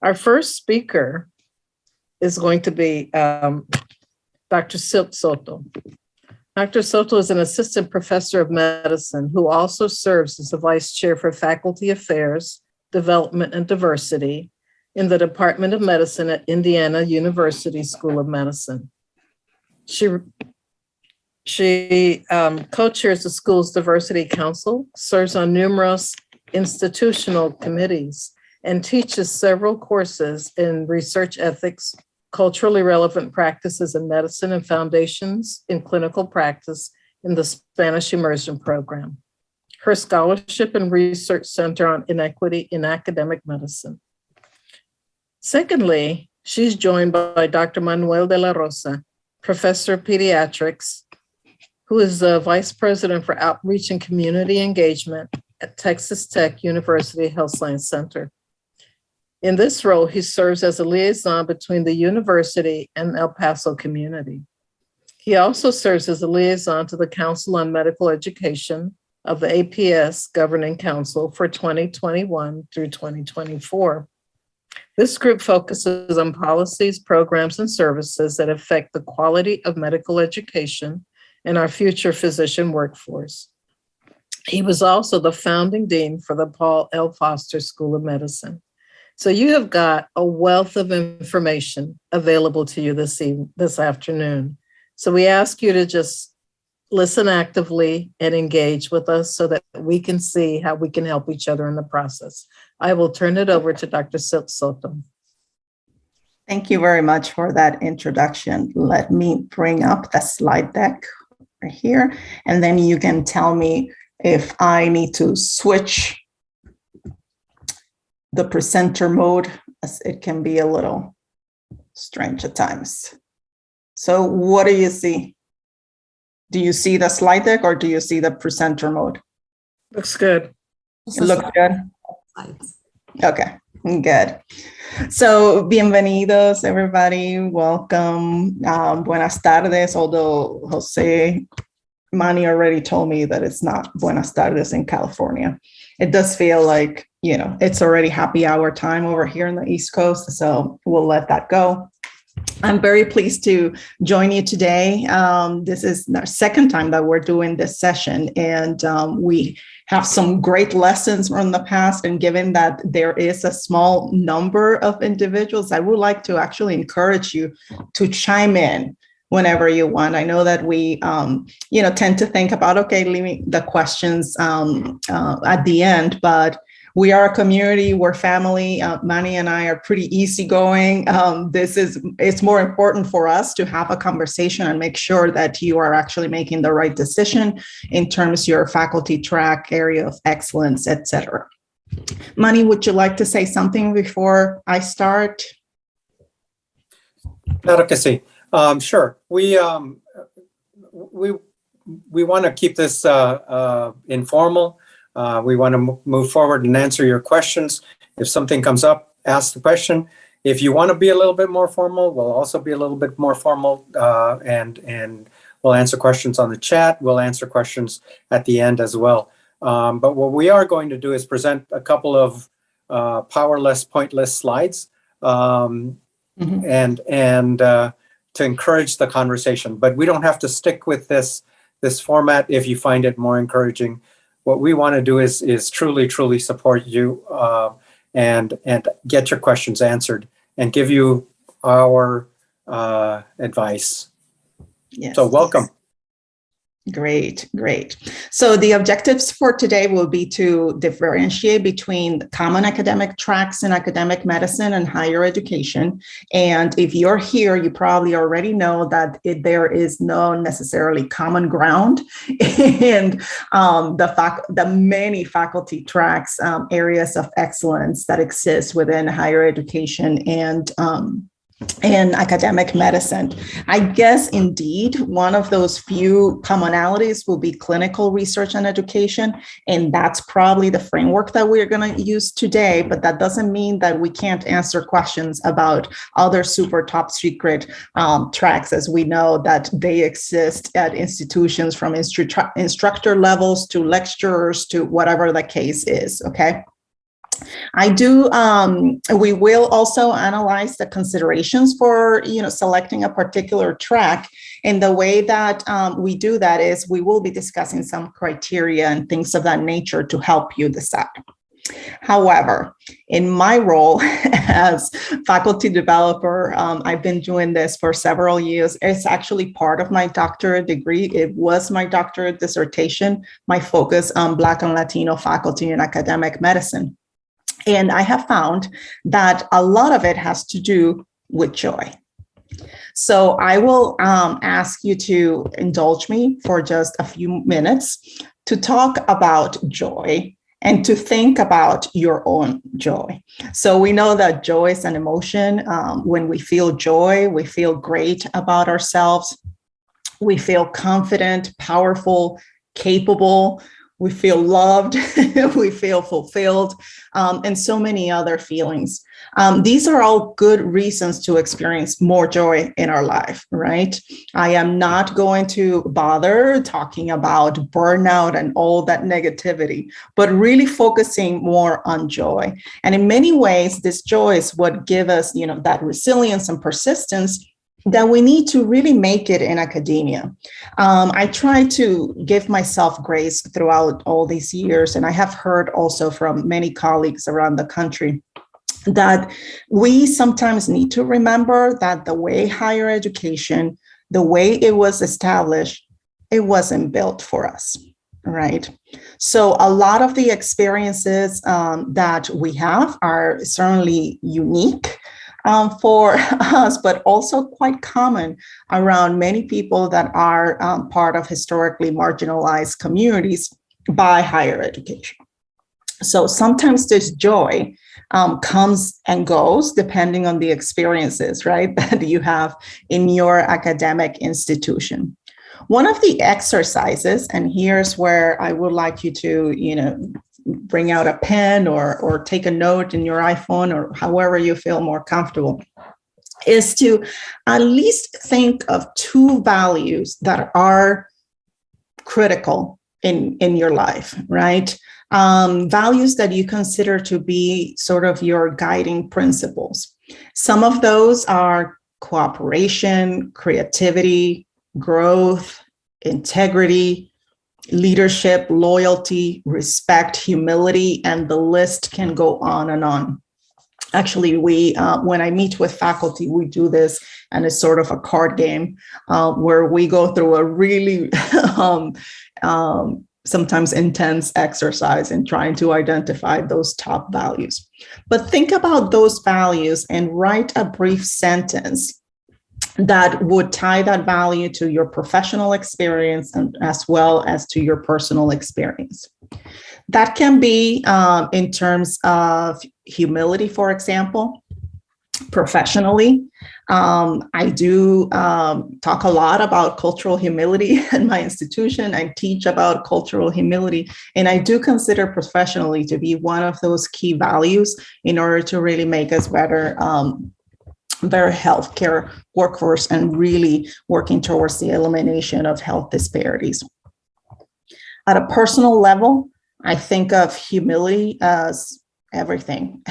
Our first speaker is going to be Dr. Silk Soto. Dr. Soto is an assistant professor of medicine who also serves as the vice chair for faculty affairs, development, and diversity in the Department of Medicine at Indiana University School of Medicine. She co-chairs the school's diversity council, serves on numerous institutional committees, and teaches several courses in research ethics, culturally relevant practices in medicine, and foundations in clinical practice in the Spanish immersion program. Her scholarship and research center on inequity in academic medicine. Secondly, she's joined by Dr. Manuel de la Rosa, professor of pediatrics, who is the vice president for outreach and community engagement at Texas Tech University Health Science Center. In this role, he serves as a liaison between the university and El Paso community. He also serves as a liaison to the Council on Medical Education of the APS Governing Council for 2021 through 2024. This group focuses on policies, programs, and services that affect the quality of medical education and our future physician workforce. He was also the founding dean for the Paul L. Foster School of Medicine. So you have got a wealth of information available to you this afternoon. So we ask you to just listen actively and engage with us so that we can see how we can help each other in the process. I will turn it over to Dr. Silk Soto. Thank you very much for that introduction. Let me bring up the slide deck right here, and then you can tell me if I need to switch the presenter mode, as it can be a little strange at times. So what do you see? Do you see the slide deck or do you see the presenter mode? Looks good. It looks good? Okay, good. So bienvenidos, everybody. Welcome. Buenas tardes, although Jose Manny already told me that it's not buenas tardes in California. It does feel like, you know, it's already happy hour time over here in the East Coast, so we'll let that go. I'm very pleased to join you today. This is our second time that we're doing this session, and we have some great lessons from the past. And given that there is a small number of individuals, I would like to actually encourage you to chime in whenever you want. I know that we, tend to think about, okay, leaving the questions at the end, but we are a community, we're family. Manny and I are pretty easygoing. It's more important for us to have a conversation and make sure that you are actually making the right decision in terms of your faculty track, area of excellence, et cetera. Manny, would you like to say something before I start? Claro que sí. Sure. We want to keep this informal. We want to move forward and answer your questions. If something comes up, ask the question. If you want to be a little bit more formal, we'll also be a little bit more formal, and we'll answer questions on the chat. We'll answer questions at the end as well. But what we are going to do is present a couple of powerless, pointless slides, and to encourage the conversation. But we don't have to stick with this format if you find it more encouraging. What we want to do is truly support you and get your questions answered and give you our advice. Yes. So welcome. Yes. Great. So the objectives for today will be to differentiate between common academic tracks in academic medicine and higher education. And if you're here, you probably already know that there is no necessarily common ground in the many faculty tracks, areas of excellence that exist within higher education and academic medicine. I guess indeed one of those few commonalities will be clinical research and education, and that's probably the framework that we're going to use today. But that doesn't mean that we can't answer questions about other super top secret tracks, as we know that they exist at institutions from instructor levels to lecturers to whatever the case is. Okay. I do, we will also analyze the considerations for, selecting a particular track. And the way that we do that is we will be discussing some criteria and things of that nature to help you decide. However, in my role as faculty developer, I've been doing this for several years. It's actually part of my doctorate degree. It was my doctorate dissertation, my focus on Black and Latino faculty in academic medicine. And I have found that a lot of it has to do with joy. So I will ask you to indulge me for just a few minutes to talk about joy and to think about your own joy. So we know that joy is an emotion. When we feel joy, we feel great about ourselves. We feel confident, powerful, capable. We feel loved, we feel fulfilled, and so many other feelings. These are all good reasons to experience more joy in our life, right? I am not going to bother talking about burnout and all that negativity, but really focusing more on joy. And in many ways, this joy is what gives us, that resilience and persistence that we need to really make it in academia. I try to give myself grace throughout all these years, and I have heard also from many colleagues around the country that we sometimes need to remember that the way higher education, the way it was established, it wasn't built for us, right? So a lot of the experiences that we have are certainly unique for us, but also quite common around many people that are part of historically marginalized communities by higher education. So sometimes this joy comes and goes depending on the experiences, right, that you have in your academic institution. One of the exercises, and here's where I would like you to, bring out a pen or take a note in your iPhone or however you feel more comfortable, is to at least think of 2 values that are critical in your life, right? Values that you consider to be sort of your guiding principles. Some of those are cooperation, creativity, growth, integrity, leadership, loyalty, respect, humility, and the list can go on and on. Actually, when I meet with faculty, we do this, and it's sort of a card game where we go through a really sometimes intense exercise in trying to identify those top values. But think about those values and write a brief sentence that would tie that value to your professional experience and as well as to your personal experience. That can be in terms of humility, for example. Professionally, I do talk a lot about cultural humility in my institution. I teach about cultural humility, and I do consider professionally to be one of those key values in order to really make us better healthcare workforce and really working towards the elimination of health disparities. At a personal level, I think of humility as everything.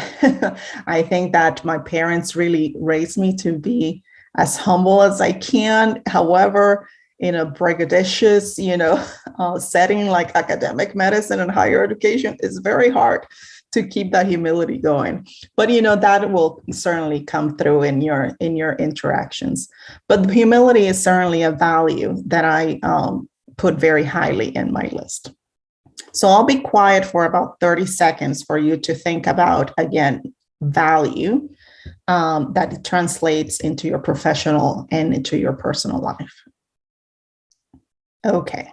I think that my parents really raised me to be as humble as I can. However, in a braggadocious, setting like academic medicine and higher education, it's very hard to keep that humility going. But that will certainly come through in your interactions. But humility is certainly a value that I put very highly in my list. So I'll be quiet for about 30 seconds for you to think about, again, value that translates into your professional and into your personal life. Okay.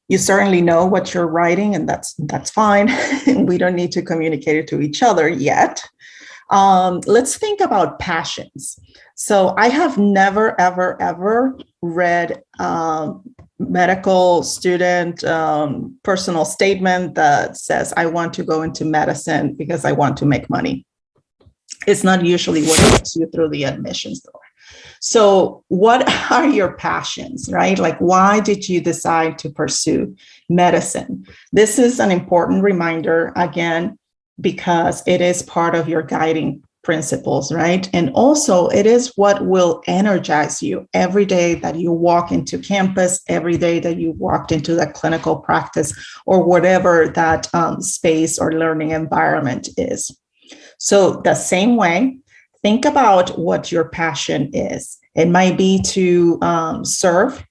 You certainly know what you're writing, and that's fine. We don't need to communicate it to each other yet. Let's think about passions. So I have never, ever, ever read medical student personal statement that says, I want to go into medicine because I want to make money. It's not usually what gets you through the admissions door. So what are your passions, right? Like, why did you decide to pursue medicine? This is an important reminder, again, because it is part of your guiding principles, right? And also it is what will energize you every day that you walk into campus, every day that you walked into that clinical practice or whatever that space or learning environment is. So the same way, think about what your passion is. It might be to serve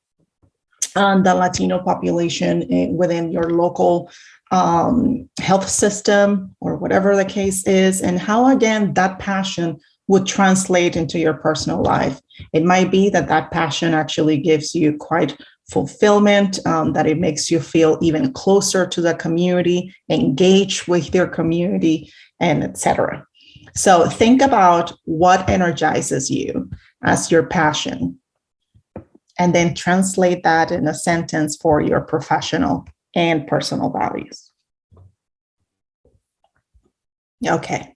the Latino population within your local health system or whatever the case is, and how, again, that passion would translate into your personal life. It might be that that passion actually gives you quite fulfillment, that it makes you feel even closer to the community, engage with your community, and etc. So think about what energizes you as your passion, and then translate that in a sentence for your professional and personal values. Okay.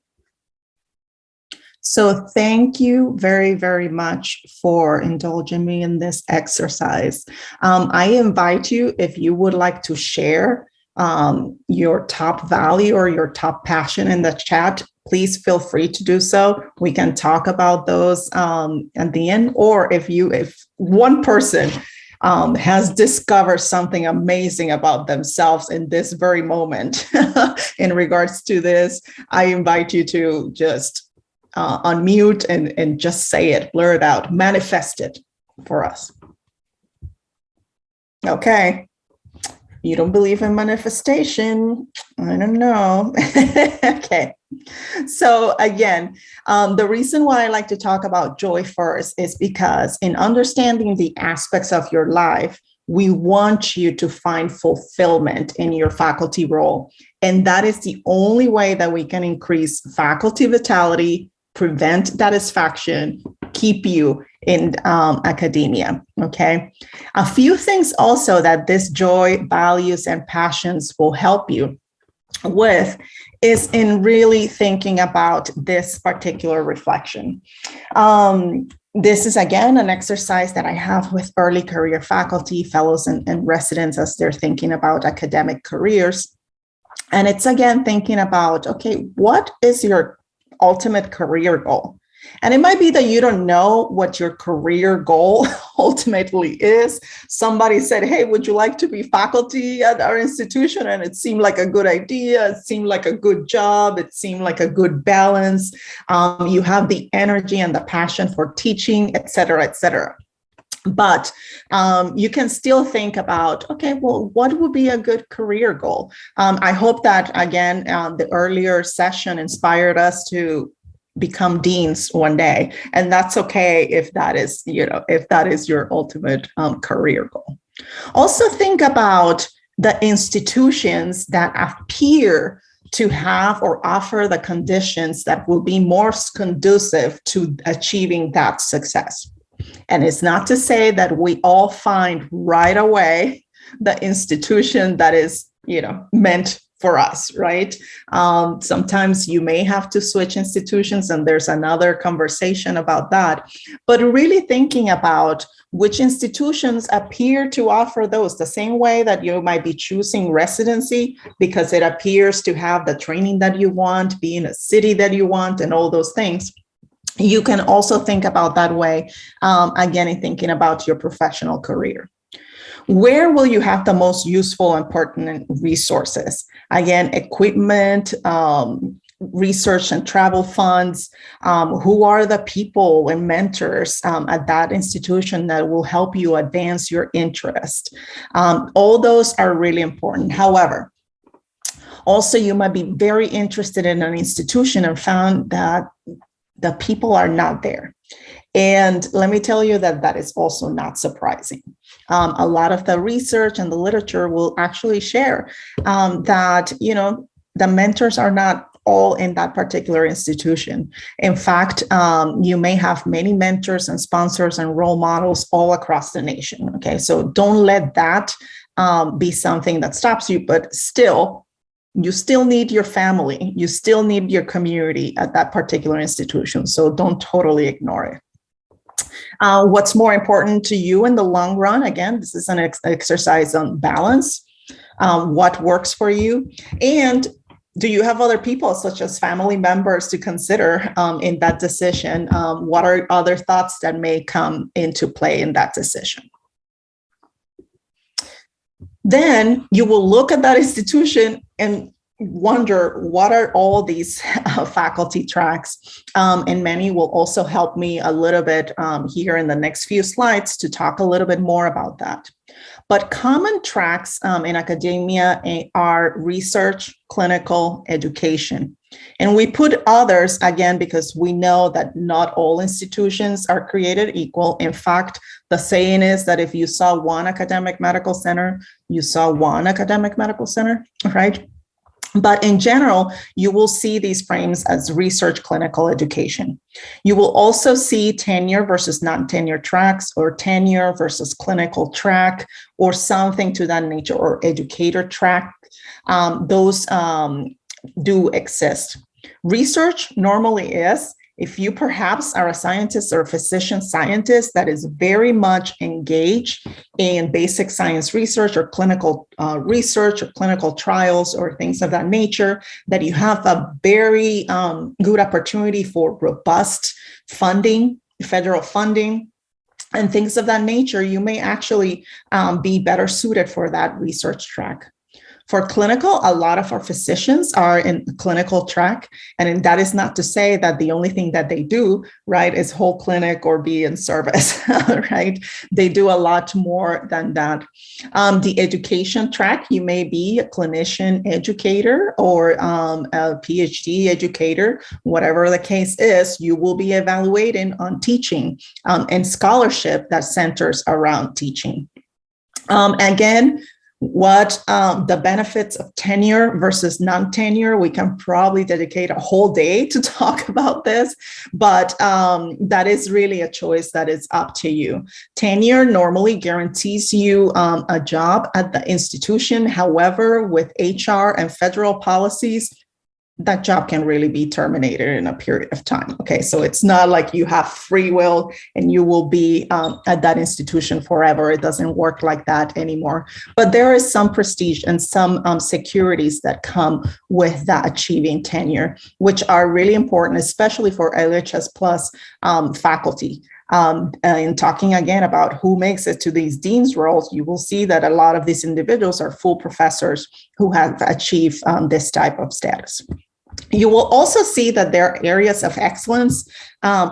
So thank you very, very much for indulging me in this exercise. I invite you, if you would like to share your top value or your top passion in the chat, please feel free to do so. We can talk about those at the end. Or if one person has discovered something amazing about themselves in this very moment in regards to this, I invite you to just unmute and just say it, blur it out, manifest it for us. Okay. You don't believe in manifestation? I don't know. Okay. So again, the reason why I like to talk about joy first is because in understanding the aspects of your life, we want you to find fulfillment in your faculty role. And that is the only way that we can increase faculty vitality, prevent dissatisfaction, keep you in academia, okay? A few things also that this joy, values, and passions will help you with is in really thinking about this particular reflection. This is, again, an exercise that I have with early career faculty, fellows, and residents as they're thinking about academic careers. And it's, again, thinking about, okay, what is your ultimate career goal? And it might be that you don't know what your career goal ultimately is. Somebody said, hey, would you like to be faculty at our institution? And it seemed like a good idea. It seemed like a good job. It seemed like a good balance. You have the energy and the passion for teaching, et cetera, et cetera. But you can still think about, okay, well, what would be a good career goal? I hope that, again, the earlier session inspired us to become deans one day. And that's okay if that is, if that is your ultimate career goal. Also think about the institutions that appear to have or offer the conditions that will be more conducive to achieving that success. And it's not to say that we all find right away the institution that is, meant for us, right? Sometimes you may have to switch institutions, and there's another conversation about that. But really thinking about which institutions appear to offer those, the same way that you might be choosing residency because it appears to have the training that you want, be in a city that you want, and all those things. You can also think about that way, again, in thinking about your professional career. Where will you have the most useful and pertinent resources? Again, equipment, research and travel funds. Who are the people and mentors at that institution that will help you advance your interest? All those are really important. However, also you might be very interested in an institution and found that the people are not there. And let me tell you that that is also not surprising. A lot of the research and the literature will actually share that, the mentors are not all in that particular institution. In fact, you may have many mentors and sponsors and role models all across the nation. Okay, so don't let that be something that stops you, but still, you still need your family. You still need your community at that particular institution. So don't totally ignore it. What's more important to you in the long run? Again, this is an exercise on balance. What works for you? And do you have other people, such as family members, to consider in that decision? What are other thoughts that may come into play in that decision? Then you will look at that institution and wonder, what are all these faculty tracks? And Manny will also help me a little bit here in the next few slides to talk a little bit more about that. But common tracks in academia are research, clinical, education. And we put others, again, because we know that not all institutions are created equal. In fact, the saying is that if you saw one academic medical center, you saw one academic medical center, right? But in general, you will see these frames as research, clinical, education. You will also see tenure versus non-tenure tracks, or tenure versus clinical track, or something to that nature, or educator track. Those do exist. Research normally is, if you perhaps are a scientist or a physician scientist that is very much engaged in basic science research or clinical research or clinical trials or things of that nature, that you have a very good opportunity for robust funding, federal funding, and things of that nature, you may actually be better suited for that research track. For clinical, a lot of our physicians are in the clinical track, and that is not to say that the only thing that they do, right, is whole clinic or be in service, right? They do a lot more than that. The education track, you may be a clinician educator or a PhD educator, whatever the case is, you will be evaluating on teaching and scholarship that centers around teaching. Again, what the benefits of tenure versus non-tenure, we can probably dedicate a whole day to talk about this, but that is really a choice that is up to you. Tenure normally guarantees you a job at the institution. However, with HR and federal policies, that job can really be terminated in a period of time. Okay, so it's not like you have free will and you will be at that institution forever. It doesn't work like that anymore. But there is some prestige and some securities that come with that achieving tenure, which are really important, especially for LHS Plus faculty. In talking again about who makes it to these dean's roles, you will see that a lot of these individuals are full professors who have achieved this type of status. You will also see that there are areas of excellence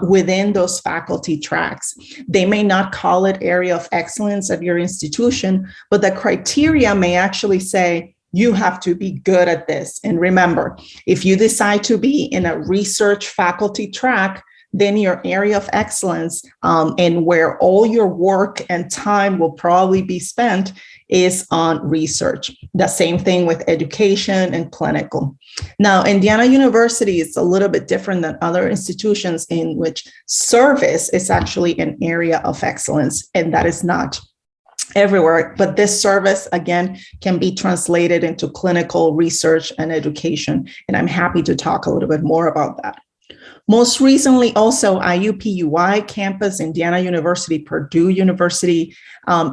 within those faculty tracks. They may not call it area of excellence at your institution, but the criteria may actually say, you have to be good at this. And remember, if you decide to be in a research faculty track, then your area of excellence and where all your work and time will probably be spent is on research. The same thing with education and clinical. Now, Indiana University is a little bit different than other institutions in which service is actually an area of excellence, and that is not everywhere. But this service, again, can be translated into clinical research and education, and I'm happy to talk a little bit more about that. Most recently, also IUPUI campus, Indiana University, Purdue University,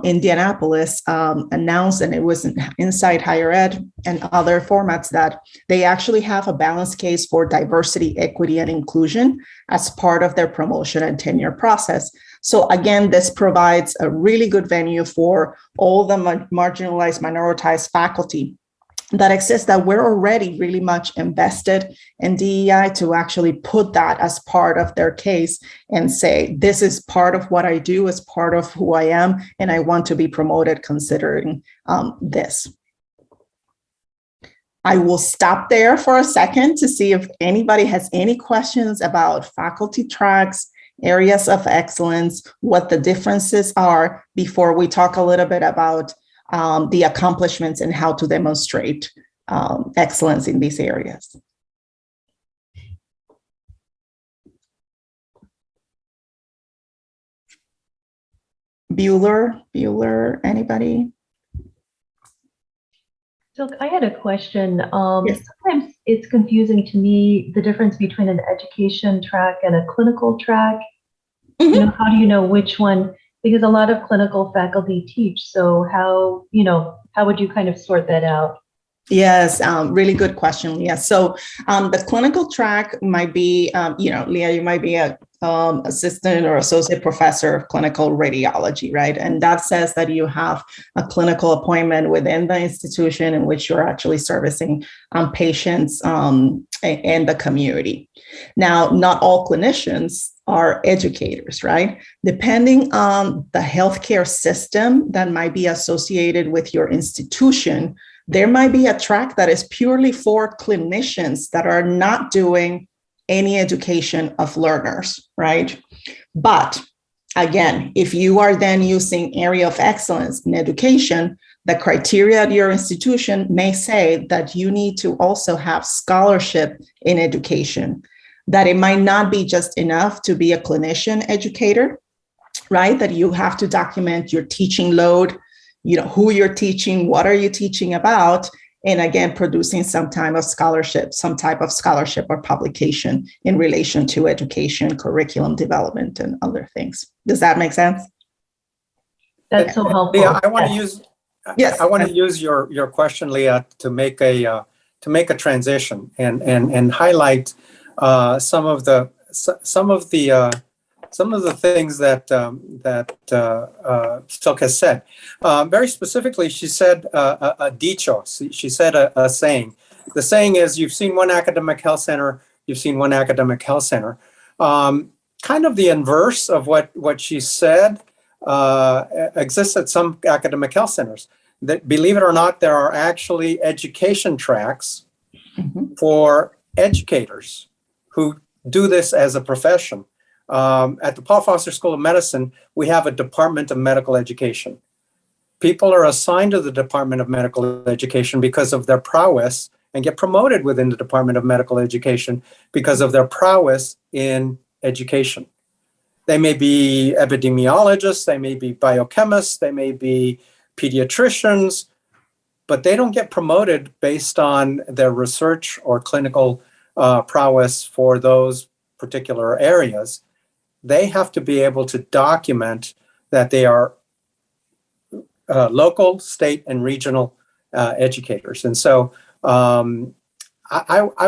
Indianapolis announced, and it was Inside Higher Ed and other formats, that they actually have a balanced case for diversity, equity, and inclusion as part of their promotion and tenure process. So again, this provides a really good venue for all the marginalized, minoritized faculty that exists, that we're already really much invested in DEI, to actually put that as part of their case and say, this is part of what I do, as part of who I am, and I want to be promoted considering this. I will stop there for a second to see if anybody has any questions about faculty tracks, areas of excellence, what the differences are, before we talk a little bit about the accomplishments and how to demonstrate excellence in these areas. Bueller, anybody? So I had a question. Yes. Sometimes it's confusing to me, the difference between an education track and a clinical track. how do you know which one? Because a lot of clinical faculty teach. So how would you kind of sort that out? Yes, really good question, Leah. So the clinical track might be, Leah, you might be a assistant or associate professor of clinical radiology, right? And that says that you have a clinical appointment within the institution in which you're actually servicing patients in the community. Now, not all clinicians are educators, right? Depending on the healthcare system that might be associated with your institution, there might be a track that is purely for clinicians that are not doing any education of learners, right? But again, if you are then using area of excellence in education, the criteria at your institution may say that you need to also have scholarship in education, that it might not be just enough to be a clinician educator, right? That you have to document your teaching load, who you're teaching, what are you teaching about, and again, producing some type of scholarship or publication in relation to education, curriculum development, and other things. Does that make sense? That's so helpful. Leah, I want to use Yes. I want to use your question, Leah, to make a transition and highlight some of the things that Silk has said. Very specifically, she said a dicho. She said a saying. The saying is, you've seen one academic health center, you've seen one academic health center. Kind of the inverse of what she said exists at some academic health centers. That, believe it or not, there are actually education tracks for educators who do this as a profession. At the Paul Foster School of Medicine, we have a Department of Medical Education. People are assigned to the Department of Medical Education because of their prowess and get promoted within the Department of Medical Education because of their prowess in education. They may be epidemiologists, they may be biochemists, they may be pediatricians, but they don't get promoted based on their research or clinical prowess for those particular areas. They have to be able to document that they are local, state, and regional educators. And so I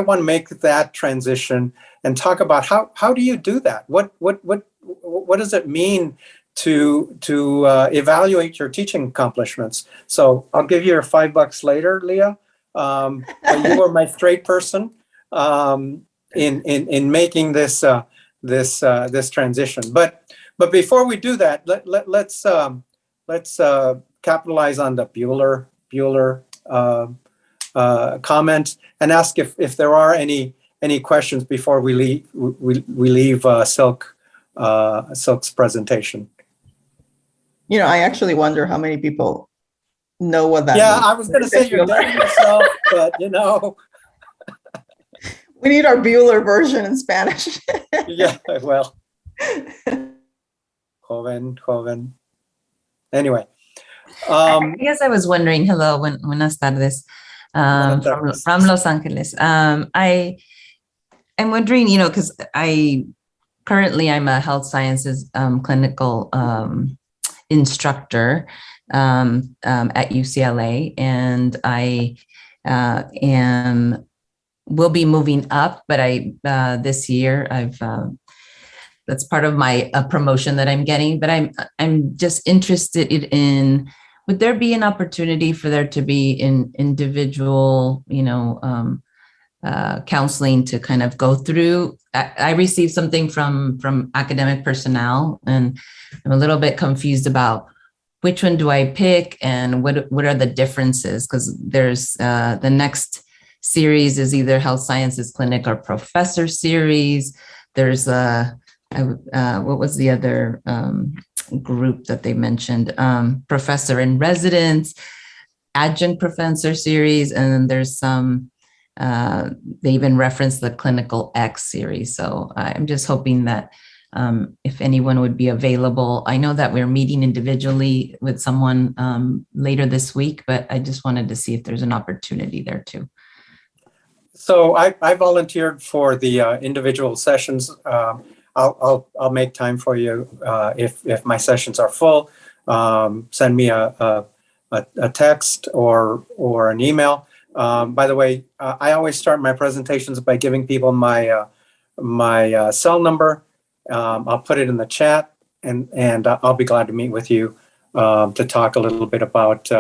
want to make that transition and talk about how do you do that? What does it mean to evaluate your teaching accomplishments? So I'll give you your $5 later, Leah. But you were my straight person in making this transition. But before we do that, let's capitalize on the Bueller comment and ask if there are any questions before we leave Silk's presentation. I actually wonder how many people know what that means. Yeah, I was going to say you're dating yourself, but we need our Bueller version in Spanish. Yeah, well, joven. Anyway. I guess I was wondering, hello, buenas tardes, from Los Angeles. I'm wondering, because I'm a health sciences clinical instructor at UCLA, and I will be moving up, but this year that's part of my promotion that I'm getting. But I'm just interested in, would there be an opportunity for there to be an individual, counseling to kind of go through? I received something from academic personnel, and I'm a little bit confused about which one do I pick and what are the differences? Because there's the next series is either health sciences clinic or professor series. There's what was the other group that they mentioned? Professor in residence, adjunct professor series, and then there's some, they even referenced the clinical X series. So I'm just hoping that if anyone would be available. I know that we're meeting individually with someone later this week, but I just wanted to see if there's an opportunity there too. So I volunteered for the individual sessions. I'll make time for you if my sessions are full. Send me a text or an email. By the way, I always start my presentations by giving people my cell number. I'll put it in the chat, and I'll be glad to meet with you to talk a little bit about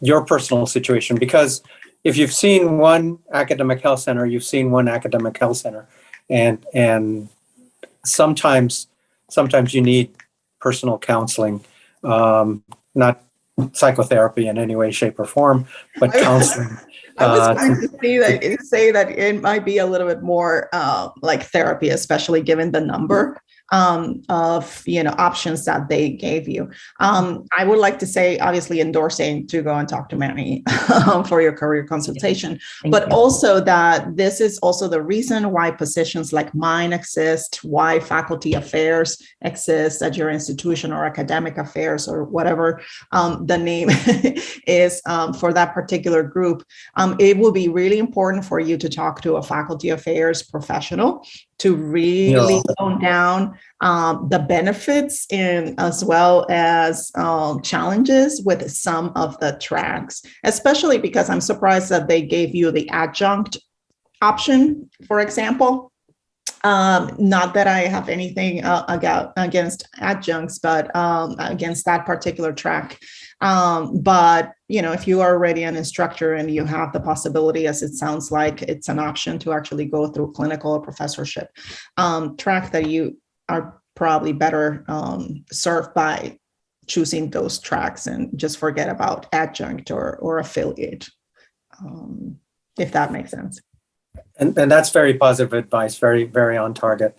your personal situation. Because if you've seen one academic health center, you've seen one academic health center, and sometimes you need personal counseling, not psychotherapy in any way, shape, or form, but counseling. I was going to say that it might be a little bit more like therapy, especially given the number of options that they gave you. I would like to say, obviously, endorsing to go and talk to Manny for your career consultation, but also that this is also the reason why positions like mine exist, why faculty affairs exist at your institution, or academic affairs, or whatever the name is for that particular group. It will be really important for you to talk to a faculty affairs professional to really tone down the benefits and as well as challenges with some of the tracks, especially because I'm surprised that they gave you the adjunct option, for example. Not that I have anything against adjuncts, but against that particular track. But if you are already an instructor and you have the possibility, as it sounds like it's an option to actually go through clinical or professorship track, that you are probably better served by choosing those tracks and just forget about adjunct or affiliate, if that makes sense. And that's very positive advice, very, very on target.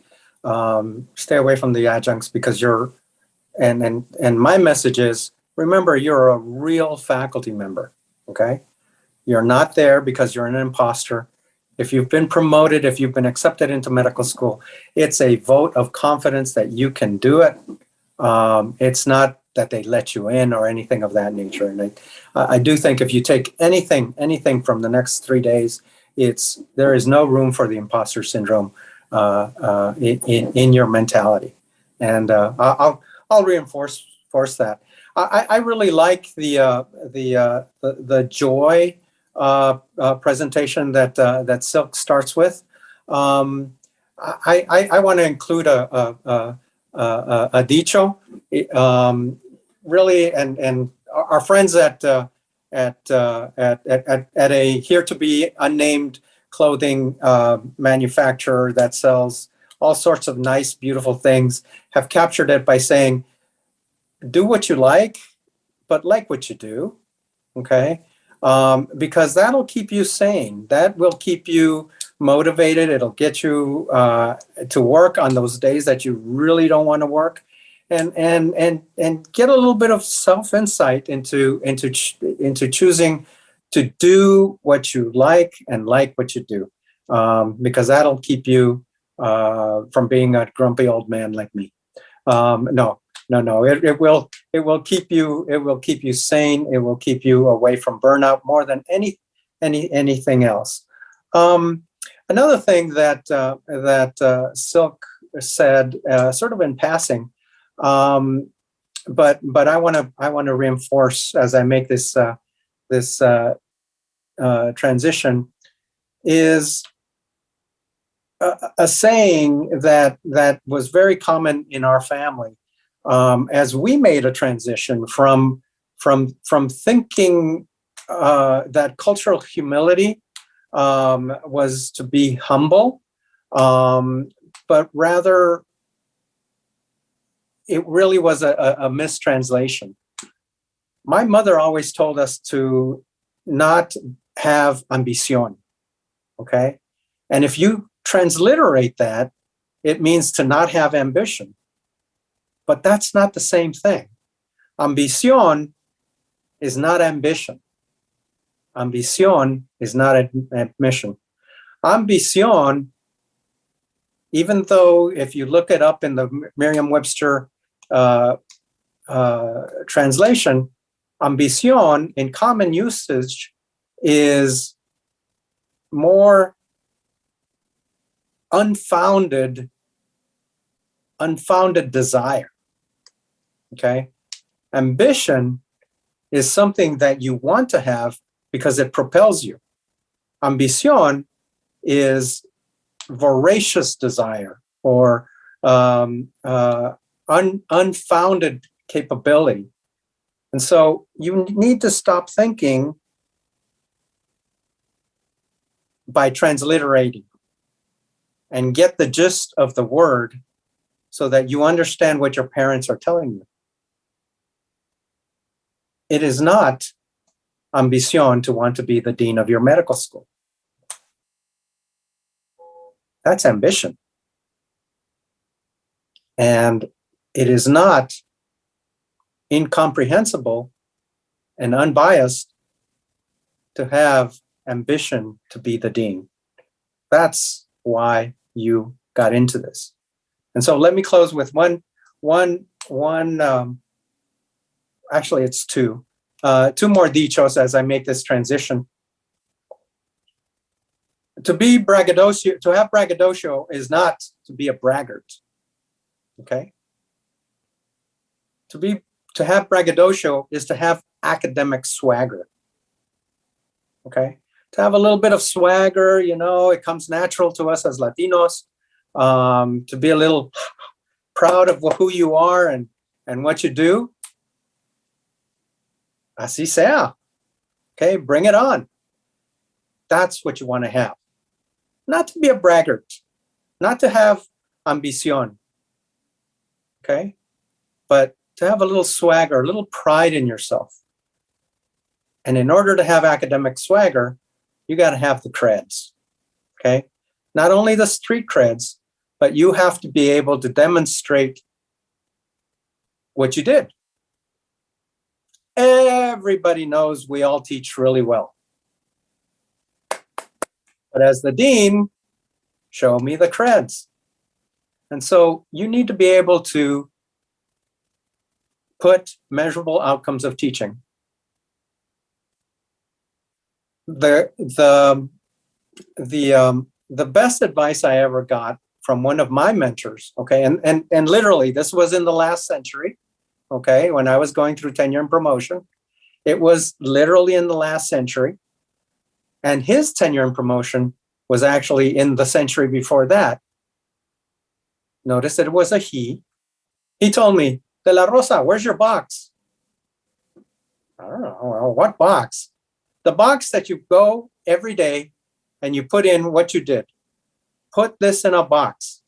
Stay away from the adjuncts, because and my message is, remember, you're a real faculty member, okay? You're not there because you're an imposter. If you've been promoted, if you've been accepted into medical school, it's a vote of confidence that you can do it. It's not that they let you in or anything of that nature. And I do think if you take anything from the next 3 days, there is no room for the imposter syndrome in your mentality. And I'll reinforce that. I really like the joy presentation that Silk starts with. I want to include a dicho, really, and our friends at a here to be unnamed clothing manufacturer that sells all sorts of nice, beautiful things have captured it by saying, do what you like, but like what you do, okay? Because that'll keep you sane. That will keep you motivated. It'll get you to work on those days that you really don't want to work, and get a little bit of self-insight into choosing to do what you like and like what you do, because that'll keep you from being a grumpy old man like me. No. It will keep you sane. It will keep you away from burnout more than anything else. Another thing that Silk said, sort of in passing, but I want to reinforce as I make this transition, is a saying that was very common in our family. As we made a transition from thinking that cultural humility was to be humble, but rather it really was a mistranslation. My mother always told us to not have ambition, okay? And if you transliterate that, it means to not have ambition. But that's not the same thing. Ambition is not ambition. Ambition is not admission. Ambition, even though if you look it up in the Merriam-Webster translation, ambition in common usage is more unfounded desire. Okay? Ambition is something that you want to have because it propels you. Ambition is voracious desire or unfounded capability. And so you need to stop thinking by transliterating and get the gist of the word so that you understand what your parents are telling you. It is not ambition to want to be the dean of your medical school. That's ambition. And it is not incomprehensible and unbiased to have ambition to be the dean. That's why you got into this. And so let me close with actually it's two more dichos as I make this transition. To have braggadocio is not to be a braggart. Okay? To have braggadocio is to have academic swagger. Okay? To have a little bit of swagger, it comes natural to us as Latinos, to be a little proud of who you are and what you do. Así sea. Okay, bring it on. That's what you want to have. Not to be a braggart, not to have ambition. Okay? But to have a little swagger, a little pride in yourself. And in order to have academic swagger, you got to have the creds. Okay? Not only the street creds, but you have to be able to demonstrate what you did. Everybody knows we all teach really well. But as the dean, show me the creds. And so you need to be able to put measurable outcomes of teaching. The best advice I ever got from one of my mentors, okay, and literally this was in the last century, okay, when I was going through tenure and promotion. It was literally in the last century. And his tenure and promotion was actually in the century before that. Notice that it was a he. He told me, De La Rosa, where's your box? I don't know. Well, what box? The box that you go every day and you put in what you did. Put this in a box.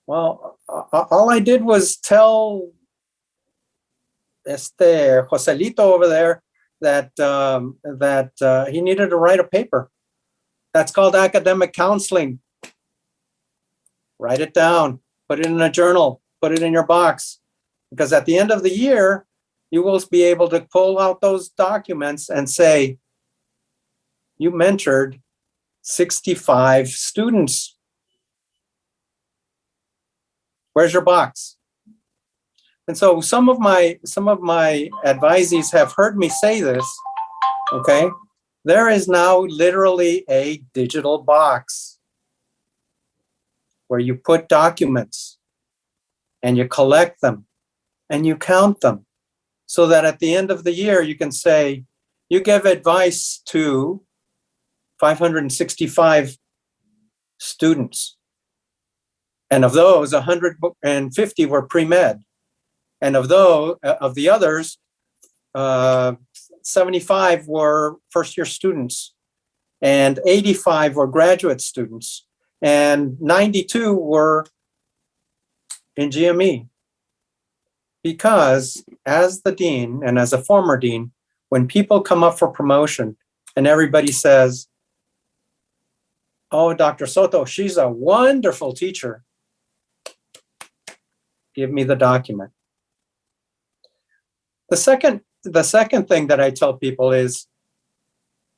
Well, all I did was tell Joselito over there that he needed to write a paper. That's called academic counseling. Write it down, put it in a journal, put it in your box. Because at the end of the year, you will be able to pull out those documents and say, you mentored 65 students. Where's your box? And so some of my advisees have heard me say this, okay? There is now literally a digital box where you put documents and you collect them and you count them so that at the end of the year, you can say, you give advice to 565 students. And of those, 150 were pre-med. And of the others, 75 were first-year students, and 85 were graduate students, and 92 were in GME. Because as the dean and as a former dean, when people come up for promotion and everybody says, oh, Dr. Soto, she's a wonderful teacher, give me the document. The second thing that I tell people is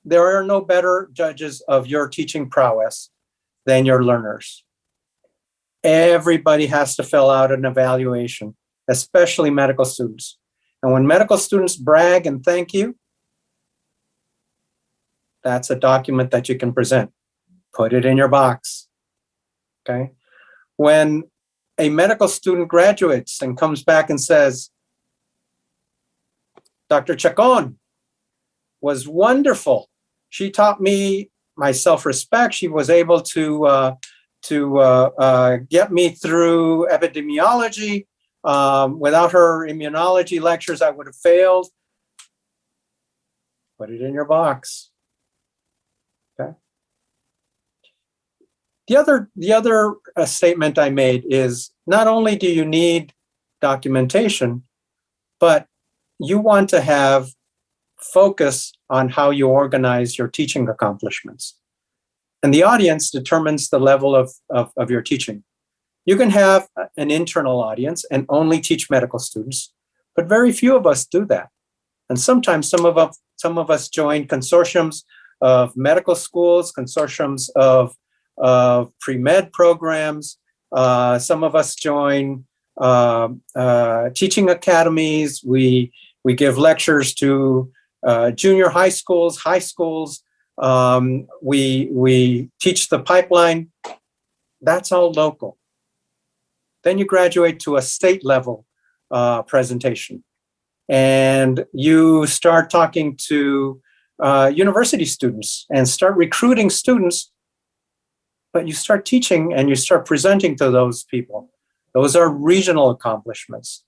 there are no better judges of your teaching prowess than your learners. Everybody has to fill out an evaluation, especially medical students. And when medical students brag and thank you, that's a document that you can present. Put it in your box. okay? When a medical student graduates and comes back and says, Dr. Chacon was wonderful. She taught me my self-respect. She was able to get me through epidemiology. Without her immunology lectures, I would have failed. Put it in your box. Okay. The other statement I made is not only do you need documentation, but you want to have focus on how you organize your teaching accomplishments. And the audience determines the level of your teaching. You can have an internal audience and only teach medical students, but very few of us do that. And sometimes some of us join consortiums of medical schools, consortiums of pre-med programs. Some of us join teaching academies. We give lectures to junior high schools, high schools. We teach the pipeline. That's all local. Then you graduate to a state level presentation, and you start talking to university students and start recruiting students, but you start teaching and you start presenting to those people. Those are regional accomplishments.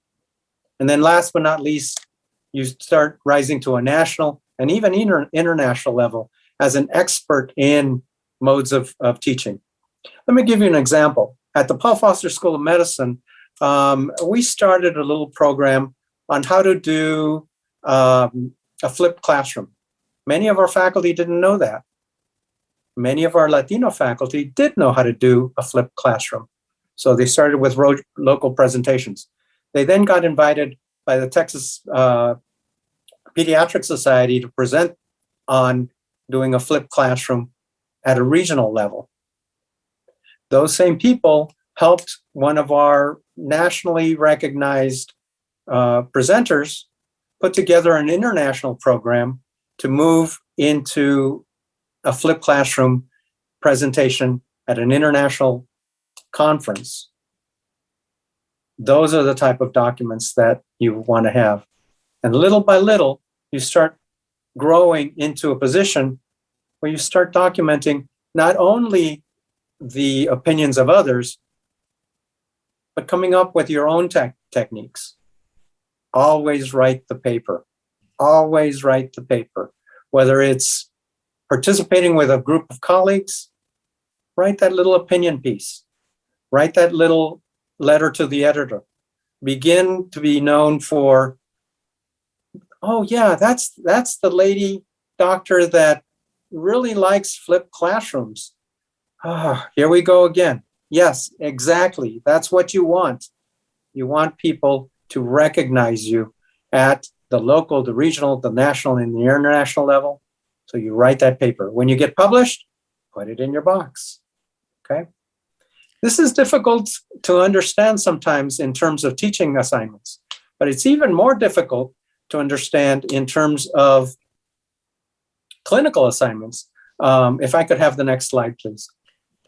And then last but not least, you start rising to a national and even international level as an expert in modes of teaching. Let me give you an example. At the Paul Foster School of Medicine, we started a little program on how to do a flipped classroom. Many of our faculty didn't know that. Many of our Latino faculty did know how to do a flipped classroom. So they started with local presentations. They then got invited by the Texas Pediatric Society to present on doing a flipped classroom at a regional level. Those same people helped one of our nationally recognized presenters put together an international program to move into a flipped classroom presentation at an international conference. Those are the type of documents that you want to have. And little by little, you start growing into a position where you start documenting not only the opinions of others, but coming up with your own techniques. Always write the paper. Always write the paper. Whether it's participating with a group of colleagues, write that little opinion piece. Write that little letter to the editor. Begin to be known for, oh yeah, that's the lady doctor that really likes flipped classrooms. Here we go again. Yes, exactly. That's what you want. You want people to recognize you at the local, the regional, the national, and the international level. So you write that paper. When you get published, put it in your box. Okay? This is difficult to understand sometimes in terms of teaching assignments, but it's even more difficult to understand in terms of clinical assignments. If I could have the next slide, please.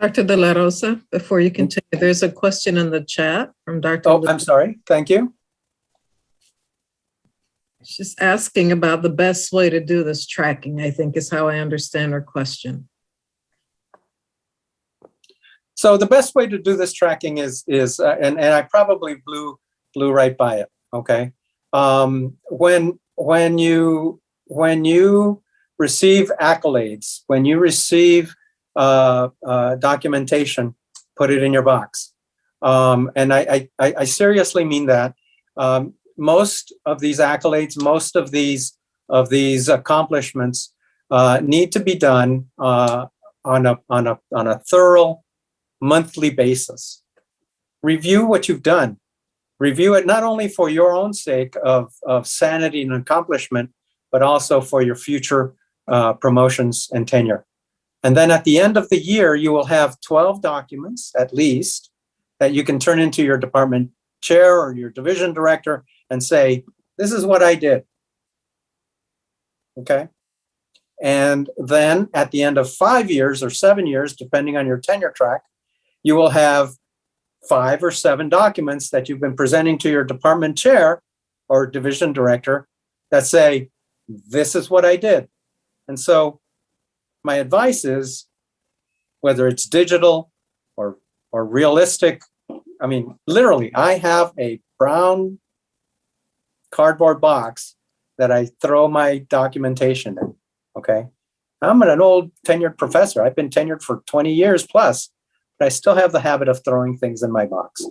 Dr. De La Rosa, before you continue, there's a question in the chat from Dr. Oh, I'm sorry. Thank you. She's asking about the best way to do this tracking, I think is how I understand her question. So the best way to do this tracking is and I probably blew right by it. Okay, when you receive accolades, when you receive documentation, put it in your box. And I seriously mean that. Most of these accolades, most of these accomplishments need to be done on a thorough monthly basis. Review what you've done. Review it not only for your own sake of sanity and accomplishment, but also for your future promotions and tenure. And then at the end of the year, you will have 12 documents at least that you can turn into your department chair or your division director and say, this is what I did. Okay. And then at the end of 5 years or 7 years, depending on your tenure track, you will have 5 or 7 documents that you've been presenting to your department chair or division director that say, this is what I did. And so my advice is, whether it's digital or realistic, I mean, literally, I have a brown cardboard box that I throw my documentation in, okay? I'm an old tenured professor. I've been tenured for 20 years plus, but I still have the habit of throwing things in my box.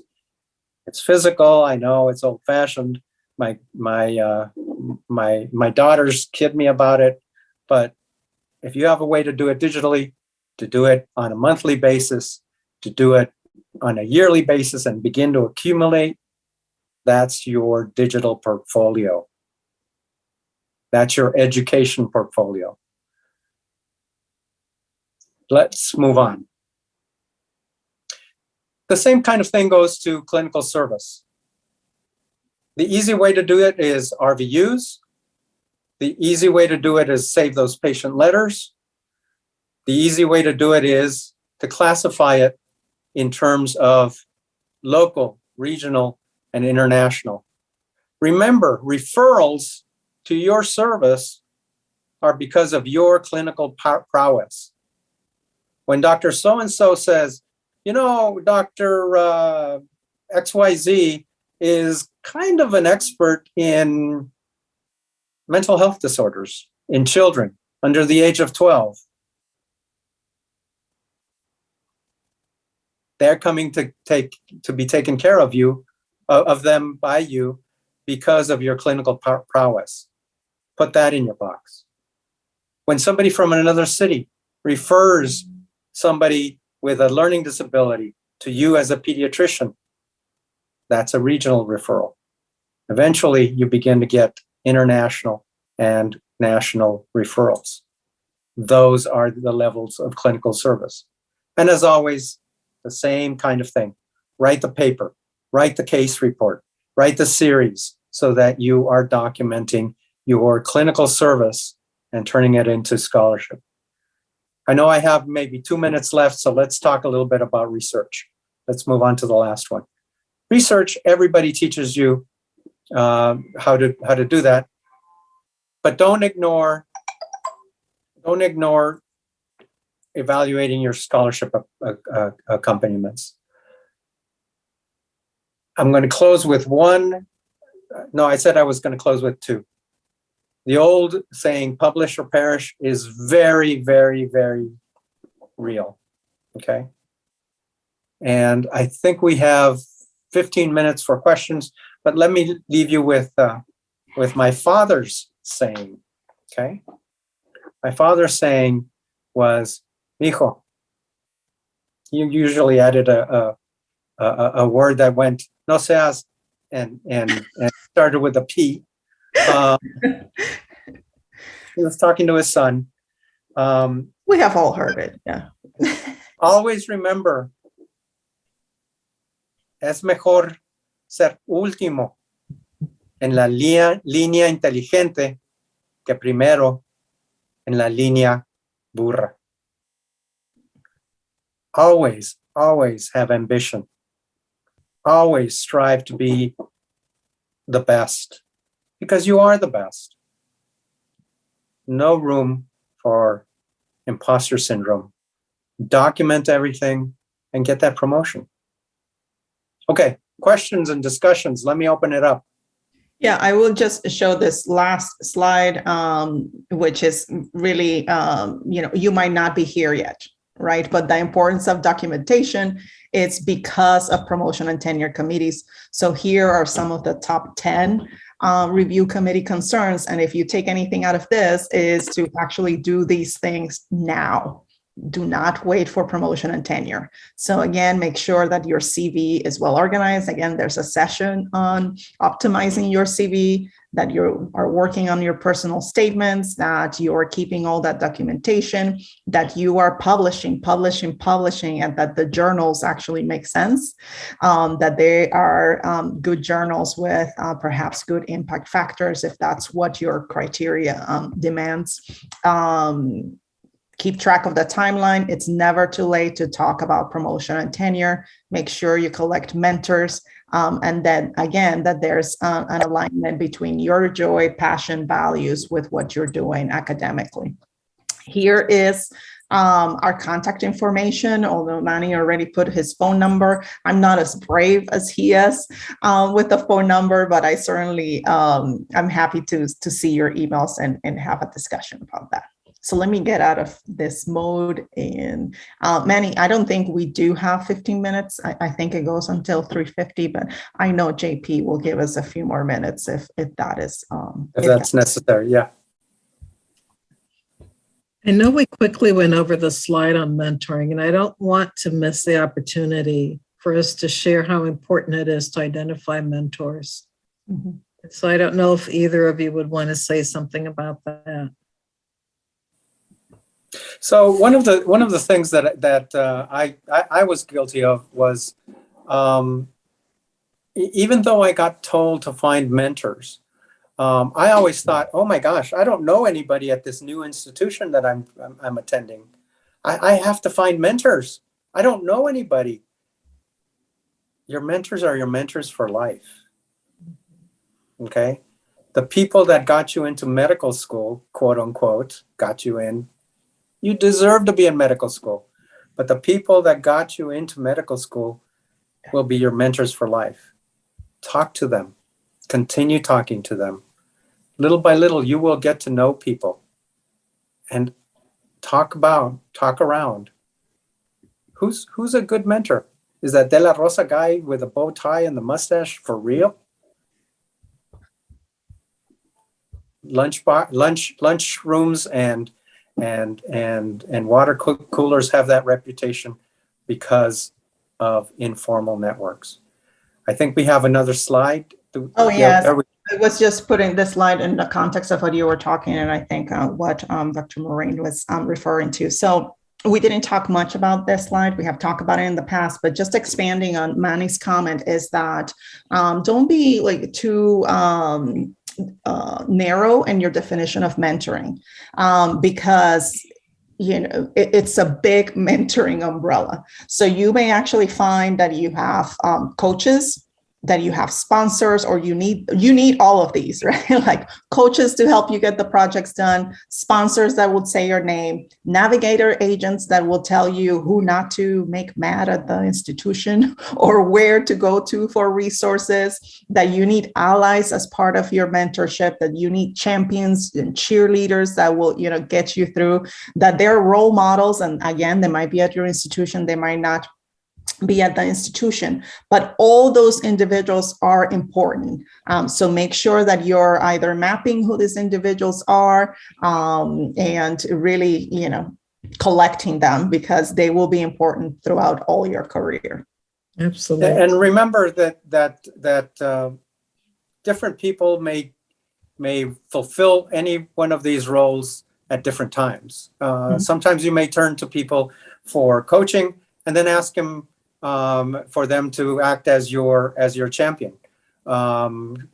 It's physical. I know it's old fashioned. My daughters kid me about it, but if you have a way to do it digitally, to do it on a monthly basis, to do it on a yearly basis and begin to accumulate, that's your digital portfolio. That's your education portfolio. Let's move on. The same kind of thing goes to clinical service. The easy way to do it is RVUs. The easy way to do it is save those patient letters. The easy way to do it is to classify it in terms of local, regional, and international. Remember, referrals to your service are because of your clinical prowess. When Dr. So-and-so says, you know, Dr. XYZ is kind of an expert in mental health disorders in children under the age of 12. They're coming to be taken care of them by you because of your clinical prowess. Put that in your box. When somebody from another city refers somebody with a learning disability to you as a pediatrician, that's a regional referral. Eventually, you begin to get international and national referrals. Those are the levels of clinical service. And as always, the same kind of thing. Write the paper, write the case report, write the series so that you are documenting your clinical service and turning it into scholarship. I know I have maybe 2 minutes left, so let's talk a little bit about research. Let's move on to the last one. Research, everybody teaches you how to do that, but don't ignore evaluating your scholarship accompaniments. I'm going to close with one. No, I said I was going to close with 2. The old saying, publish or perish, is very, very, very real, okay? And I think we have 15 minutes for questions, but let me leave you with my father's saying, okay? My father's saying was, "Mijo," he usually added a word that went, "no seas," and started with a P. He was talking to his son. We have all heard it, yeah. Always remember, es mejor ser último en la línea inteligente que primero en la línea burra. Always, always have ambition. Always strive to be the best, because you are the best. No room for imposter syndrome. Document everything and get that promotion. Okay, questions and discussions. Let me open it up. Yeah, I will just show this last slide, which is really, you might not be here yet, right? But the importance of documentation, it's because of promotion and tenure committees. So here are some of the top 10 review committee concerns. And if you take anything out of this, is to actually do these things now. Do not wait for promotion and tenure. So again, make sure that your CV is well organized. Again, there's a session on optimizing your CV, that you are working on your personal statements, that you are keeping all that documentation, that you are publishing, and that the journals actually make sense, that they are good journals with perhaps good impact factors, if that's what your criteria demands. keep track of the timeline. It's never too late to talk about promotion and tenure. Make sure you collect mentors. And then again, that there's an alignment between your joy, passion, values with what you're doing academically. Here is our contact information, although Manny already put his phone number. I'm not as brave as he is with the phone number, but I certainly, I'm happy to see your emails and have a discussion about that. So let me get out of this mode. And Manny, I don't think we do have 15 minutes. I think it goes until 3:50, but I know JP will give us a few more minutes if that is. If that's necessary, yeah. I know we quickly went over the slide on mentoring, and I don't want to miss the opportunity for us to share how important it is to identify mentors. Mhm. So I don't know if either of you would want to say something about that. So one of the things that I was guilty of was, even though I got told to find mentors, I always thought, oh my gosh, I don't know anybody at this new institution that I'm attending. I have to find mentors. I don't know anybody. Your mentors are your mentors for life. Okay? The people that got you into medical school, quote unquote, got you in, you deserve to be in medical school. But the people that got you into medical school will be your mentors for life. Talk to them. Continue talking to them. Little by little, you will get to know people and talk around. Who's a good mentor? Is that De La Rosa guy with a bow tie and the mustache for real? Lunch rooms and water coolers have that reputation because of informal networks. I think we have another slide. Oh, yes. I was just putting this slide in the context of what you were talking, and I think what Dr. Moraine was referring to. So we didn't talk much about this slide. We have talked about it in the past, but just expanding on Manny's comment is that don't be like too narrow in your definition of mentoring, because it's a big mentoring umbrella. So you may actually find that you have coaches, that you have sponsors, or you need all of these, right? Like coaches to help you get the projects done, sponsors that would say your name, navigator agents that will tell you who not to make mad at the institution or where to go to for resources, that you need allies as part of your mentorship, that you need champions and cheerleaders that will, get you through, that they're role models. And again, they might be at your institution, they might not be at the institution, but all those individuals are important. So make sure that you're either mapping who these individuals are and really, collecting them, because they will be important throughout all your career. Absolutely. And remember that different people may fulfill any one of these roles at different times. Sometimes you may turn to people for coaching and then ask them for them to act as your champion.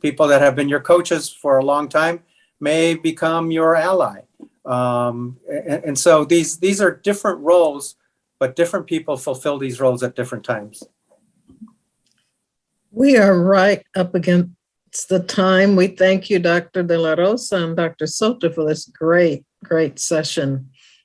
People that have been your coaches for a long time may become your ally. And so these are different roles, but different people fulfill these roles at different times. We are right up against the time. We thank you, Dr. De La Rosa and Dr. Soto, for this great session.